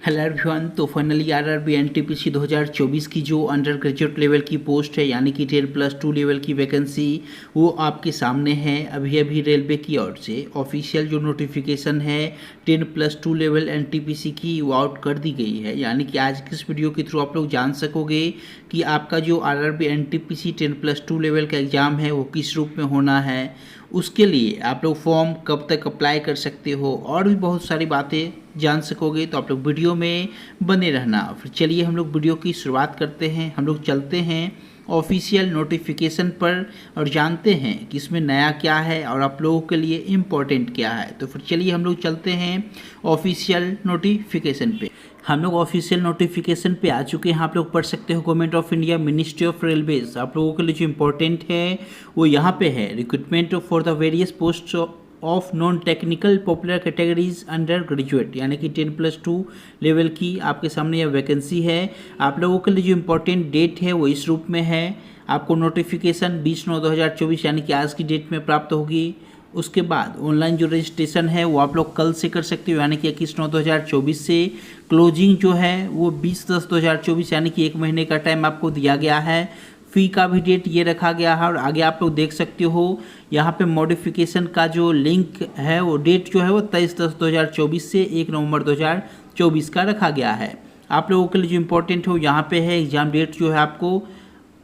Hello everyone. तो finally RRB NTPC 2024 की जो अंडर ग्रेजुएट लेवल की पोस्ट है यानी कि 10+2 लेवल की वैकेंसी वो आपके सामने है। अभी अभी रेलवे की ओर से ऑफिशियल जो नोटिफिकेशन है 10+2 लेवल एनटीपीसी की वो आउट कर दी गई है। यानी कि आज की इस वीडियो के थ्रू आप लोग जान सकोगे कि आपका जो आरआरबी एनटीपीसी 10+2 लेवल का एग्ज़ाम है वो किस रूप में होना है, उसके लिए आप लोग फॉर्म कब तक अप्लाई कर सकते हो और भी बहुत सारी बातें जान सकोगे। तो आप लोग वीडियो में बने रहना। फिर चलिए हम लोग वीडियो की शुरुआत करते हैं। हम लोग चलते हैं ऑफिशियल नोटिफिकेशन पर और जानते हैं कि इसमें नया क्या है और आप लोगों के लिए इम्पोर्टेंट क्या है। तो फिर चलिए हम लोग चलते हैं ऑफिशियल नोटिफिकेशन पे। हम लोग ऑफिशियल नोटिफिकेशन पे आ चुके हैं। आप लोग पढ़ सकते हो government of India ministry of railways. आप लोगों के लिए जो इम्पोर्टेंट है वो यहाँ पे है recruitment for the various post of non technical popular categories under graduate, यानी कि 10+2 लेवल की आपके सामने यह वैकेंसी है। आप लोगों के लिए जो इम्पोर्टेंट डेट है वो इस रूप में है। आपको नोटिफिकेशन 20/9/2024 यानी कि आज की डेट में प्राप्त होगी। उसके बाद ऑनलाइन जो रजिस्ट्रेशन है वो आप लोग कल से कर सकते हो यानी कि 21/9/2024 से। क्लोजिंग जो है वो 20/10/2024 यानी कि 1 महीने का टाइम आपको दिया गया है। फ़ी का भी डेट ये रखा गया है और आगे आप लोग देख सकते हो यहाँ पे मॉडिफिकेशन का जो लिंक है वो डेट जो है वो 23/10/2024 से 1 नवंबर 2024 का रखा गया है। आप लोगों के लिए जो इम्पोर्टेंट हो यहाँ पे है एग्ज़ाम डेट जो है आपको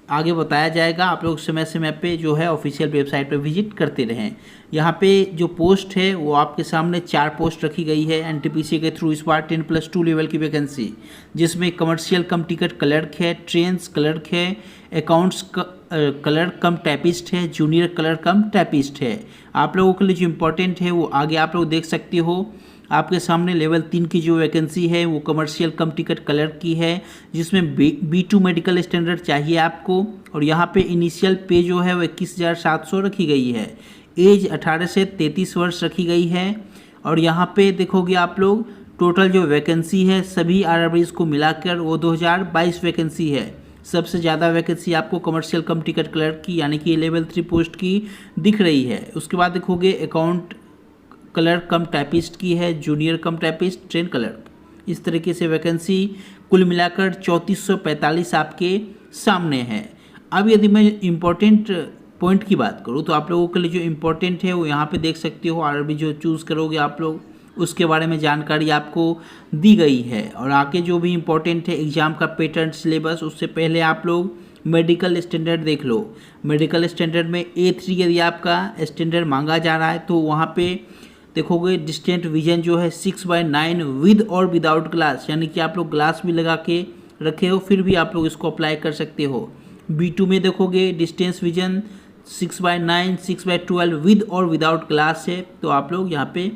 आगे बताया जाएगा। आप लोग समय समय पे जो है ऑफिशियल वेबसाइट पे विजिट करते रहें। यहाँ पे जो पोस्ट है वो आपके सामने 4 पोस्ट रखी गई है एनटीपीसी के थ्रू इस बार 10+2 लेवल की वैकेंसी, जिसमें कमर्शियल कम टिकट क्लर्क है, ट्रेन्स क्लर्क है, अकाउंट्स क्लर्क कम टाइपिस्ट है, जूनियर क्लर्क कम टाइपिस्ट है। आप लोगों के लिए जो इम्पोर्टेंट है वो आगे आप लोग देख सकते हो। आपके सामने लेवल 3 की जो वैकेंसी है वो कमर्शियल कम टिकट क्लर्क की है, जिसमें B2 मेडिकल स्टैंडर्ड चाहिए आपको। और यहाँ पे इनिशियल पे जो है वो 21,700 रखी गई है। एज 18 से 33 वर्ष रखी गई है। और यहाँ पे देखोगे आप लोग टोटल जो वैकेंसी है सभी आरआरबीज को मिलाकर वो 2022 वैकेंसी है। सबसे ज़्यादा वैकेंसी आपको कमर्शियल कम टिकट क्लर्क की यानी कि लेवल 3 पोस्ट की दिख रही है। उसके बाद देखोगे अकाउंट क्लर्क कम टाइपिस्ट की है, जूनियर कम टाइपिस्ट, ट्रेन क्लर्क। इस तरीके से वैकेंसी कुल मिलाकर 3445 आपके सामने है। अब यदि मैं इम्पोर्टेंट पॉइंट की बात करूँ तो आप लोगों के लिए जो इम्पोर्टेंट है वो यहाँ पे देख सकते हो। आरआरबी जो चूज़ करोगे आप लोग उसके बारे में जानकारी आपको दी गई है। और आगे जो भी इम्पोर्टेंट है एग्ज़ाम का पैटर्न, सिलेबस, उससे पहले आप लोग मेडिकल स्टैंडर्ड देख लो। मेडिकल स्टैंडर्ड में A3 यदि आपका स्टैंडर्ड मांगा जा रहा है तो वहाँ पे देखोगे डिस्टेंट विजन जो है 6/9 विद और विदाउट ग्लास, यानी कि आप लोग ग्लास भी लगा के रखे हो फिर भी आप लोग इसको अप्लाई कर सकते हो। B2 में देखोगे डिस्टेंस विजन 6/9 6/12 विद और विदाउट ग्लास है, तो आप लोग यहाँ पे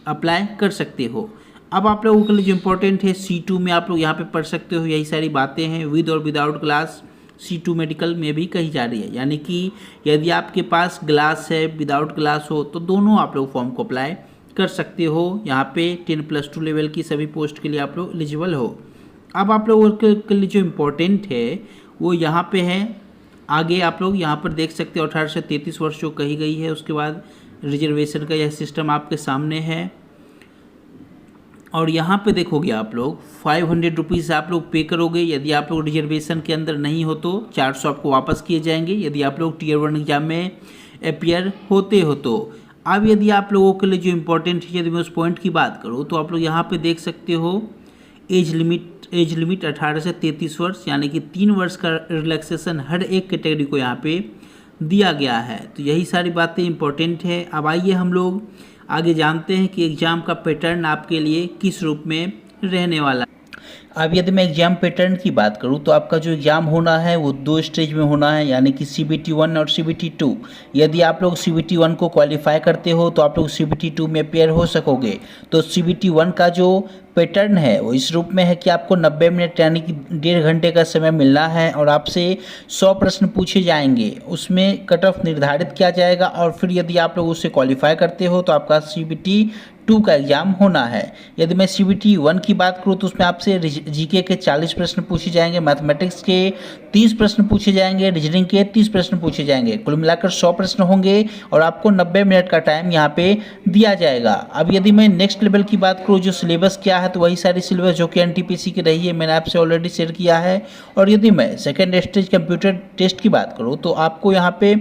अप्लाई कर सकते हो। अब आप लोगों के लिए जो इम्पोर्टेंट है C2 में आप लोग यहाँ पे पढ़ सकते हो। यही सारी बातें हैं विद और विदाउट ग्लास C2 मेडिकल में भी कही जा रही है, यानी कि यदि आपके पास ग्लास है विदाउट ग्लास हो तो दोनों आप लोग फॉर्म को अप्लाई कर सकते हो। यहाँ पे 10+2 लेवल की सभी पोस्ट के लिए आप लोग एलिजिबल हो। अब आप लोगों के लिए जो इम्पोर्टेंट है वो यहाँ पे है। आगे आप लोग यहाँ पर देख सकते हो 18 से 33 वर्ष जो कही गई है। उसके बाद रिजर्वेशन का यह सिस्टम आपके सामने है। और यहाँ पे देखोगे आप लोग 500 रुपीज़ आप लोग पे करोगे। यदि आप लोग रिजर्वेशन के अंदर नहीं हो तो 400 आपको वापस किए जाएंगे यदि आप लोग Tier 1 एग्जाम में अपीयर होते हो तो। अब यदि आप लोगों के लिए जो इम्पोर्टेंट है यदि मैं उस पॉइंट की बात करूँ तो आप लोग यहाँ पे देख सकते हो एज लिमिट 18 से 33 वर्ष, यानी कि 3 वर्ष का रिलैक्सेशन हर एक कैटेगरी को यहाँ पे दिया गया है। तो यही सारी बातें इम्पोर्टेंट है। अब आइए हम लोग आगे जानते हैं कि एग्ज़ाम का पैटर्न आपके लिए किस रूप में रहने वाला है। अब यदि मैं एग्ज़ाम पैटर्न की बात करूं तो आपका जो एग्ज़ाम होना है वो 2 स्टेज में होना है, यानी कि CBT 1 और CBT 2। यदि आप लोग CBT 1 को क्वालिफाई करते हो तो आप लोग CBT 2 में अपेयर हो सकोगे। तो CBT 1 का जो पैटर्न है वो इस रूप में है कि आपको 90 मिनट यानी कि 1.5 घंटे का समय मिलना है और आपसे 100 प्रश्न पूछे जाएंगे। उसमें कट ऑफ निर्धारित किया जाएगा और फिर यदि आप लोग उससे क्वालिफाई करते हो तो आपका CBT 2 का एग्जाम होना है। यदि मैं CBT 1 की बात करूँ तो उसमें आपसे जीके के 40 प्रश्न पूछे जाएंगे, मैथमेटिक्स के 30 प्रश्न पूछे जाएंगे, रीजनिंग के 30 प्रश्न पूछे जाएंगे। कुल मिलाकर 100 प्रश्न होंगे और आपको 90 मिनट का टाइम यहाँ पे दिया जाएगा। अब यदि मैं नेक्स्ट लेवल की बात करूँ, जो सिलेबस क्या है, तो वही सारी सिलेबस जो कि NTPC की रही है मैंने आपसे ऑलरेडी शेयर किया है। और यदि मैं सेकेंड स्टेज कंप्यूटर टेस्ट की बात करूँ तो आपको यहाँ पे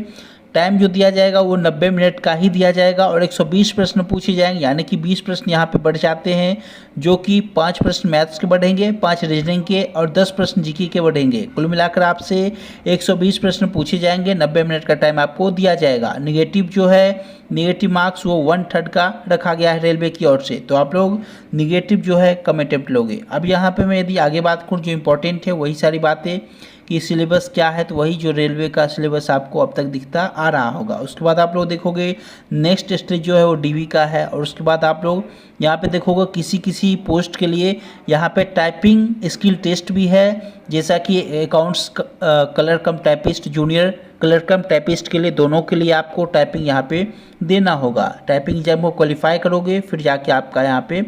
टाइम जो दिया जाएगा वो 90 मिनट का ही दिया जाएगा और 120 प्रश्न पूछे जाएंगे, यानी कि 20 प्रश्न यहाँ पे बढ़ जाते हैं, जो कि 5 प्रश्न मैथ्स के बढ़ेंगे, 5 रीजनिंग के और 10 प्रश्न जीके के बढ़ेंगे। कुल मिलाकर आपसे 120 प्रश्न पूछे जाएंगे, 90 मिनट का टाइम आपको दिया जाएगा। निगेटिव जो है, निगेटिव मार्क्स वो 1/3 का रखा गया है रेलवे की ओर से, तो आप लोग निगेटिव जो है कम अटेम्प्ट लोगे। अब यहाँ पे मैं यदि आगे बात करूँ, जो इंपॉर्टेंट है वही सारी बातें कि सिलेबस क्या है, तो वही जो रेलवे का सिलेबस आपको अब तक दिखता आ रहा होगा। उसके बाद आप लोग देखोगे नेक्स्ट स्टेज जो है वो DV का है। और उसके बाद आप लोग यहाँ पे देखोगे किसी किसी पोस्ट के लिए यहाँ पे टाइपिंग स्किल टेस्ट भी है, जैसा कि अकाउंट्स कलर कम टाइपिस्ट, जूनियर कलर कम टाइपिस्ट के लिए, दोनों के लिए आपको टाइपिंग यहाँ पे देना होगा। टाइपिंग एग्जाम को क्वालिफाई करोगे फिर जाके आपका यहाँ पे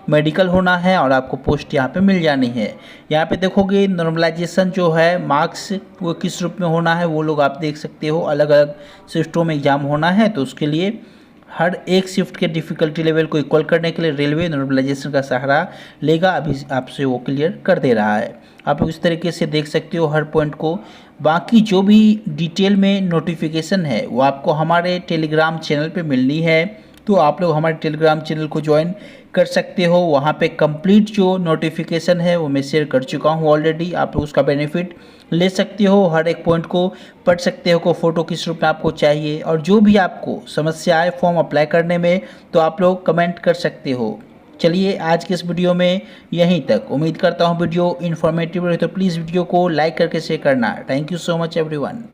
मेडिकल होना है और आपको पोस्ट यहाँ पे मिल जानी है। यहाँ पे देखोगे नॉर्मलाइजेशन जो है मार्क्स वो किस रूप में होना है, वो लोग आप देख सकते हो। अलग अलग शिफ्टों में एग्जाम होना है, तो उसके लिए हर एक शिफ्ट के डिफ़िकल्टी लेवल को इक्वल करने के लिए रेलवे नॉर्मलाइजेशन का सहारा लेगा। अभी आपसे वो क्लियर कर दे रहा है। आप लोग इस तरीके से देख सकते हो हर पॉइंट को। बाकी जो भी डिटेल में नोटिफिकेशन है वो आपको हमारे टेलीग्राम चैनल पे मिलनी है, तो आप लोग हमारे टेलीग्राम चैनल को ज्वाइन कर सकते हो। वहाँ पे कंप्लीट जो नोटिफिकेशन है वो मैं शेयर कर चुका हूँ ऑलरेडी। आप लोग उसका बेनिफिट ले सकते हो, हर एक पॉइंट को पढ़ सकते हो, को फोटो किस रूप में आपको चाहिए, और जो भी आपको समस्या आए फॉर्म अप्लाई करने में तो आप लोग कमेंट कर सकते हो। चलिए आज के इस वीडियो में यहीं तक। उम्मीद करता हूँ वीडियो इन्फॉर्मेटिव रहे, तो प्लीज़ वीडियो को लाइक करके शेयर करना। Thank you so much everyone.